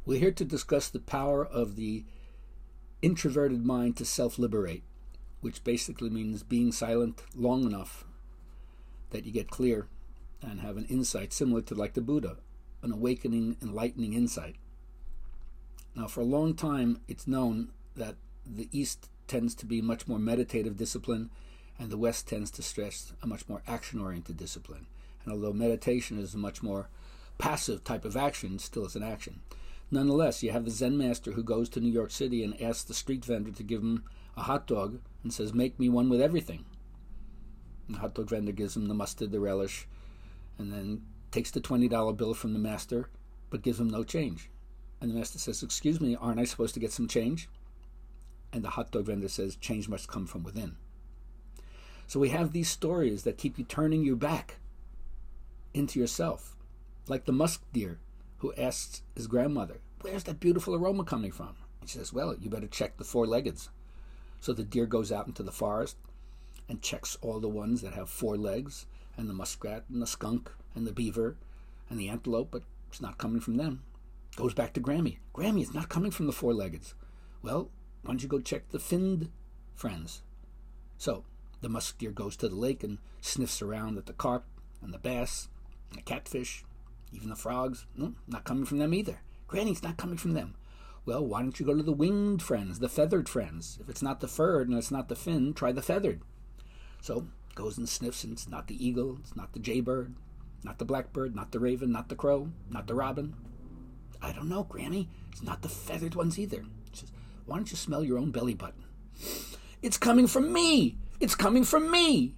We're here to discuss the power of the introverted mind to self-liberate, which basically means being silent long enough that you get clear and have an insight similar to like the Buddha, an awakening, enlightening insight. Now, for a long time, it's known that the East tends to be much more meditative discipline, and the West tends to stress a much more action-oriented discipline. And although meditation is a much more passive type of action, still is an action. Nonetheless, you have the Zen master who goes to New York City and asks the street vendor to give him a hot dog and says, "Make me one with everything." And the hot dog vendor gives him the mustard, the relish, and then takes the $20 bill from the master, but gives him no change. And the master says, "Excuse me, aren't I supposed to get some change?" And the hot dog vendor says, "Change must come from within." So we have these stories that keep you turning your back into yourself. Like the Musk Deer, who asks his grandmother, "Where's that beautiful aroma coming from?" And she says, "Well, you better check the four-leggeds." So the deer goes out into the forest and checks all the ones that have 4 legs, and the muskrat and the skunk and the beaver and the antelope, but it's not coming from them. Goes back to Grammy. "Grammy, it's not coming from the 4-leggeds." "Well, why don't you go check the finned friends?" So the musk deer goes to the lake and sniffs around at the carp and the bass and the catfish, even the frogs. No, not coming from them either. "Granny, it's not coming from them." "Well, why don't you go to the winged friends, the feathered friends? If it's not the furred and it's not the fin, try the feathered." So goes and sniffs, and it's not the eagle, it's not the jaybird, not the blackbird, not the raven, not the crow, not the robin. "I don't know, Granny. It's not the feathered ones either." She says, "Why don't you smell your own belly button?" "It's coming from me! It's coming from me!"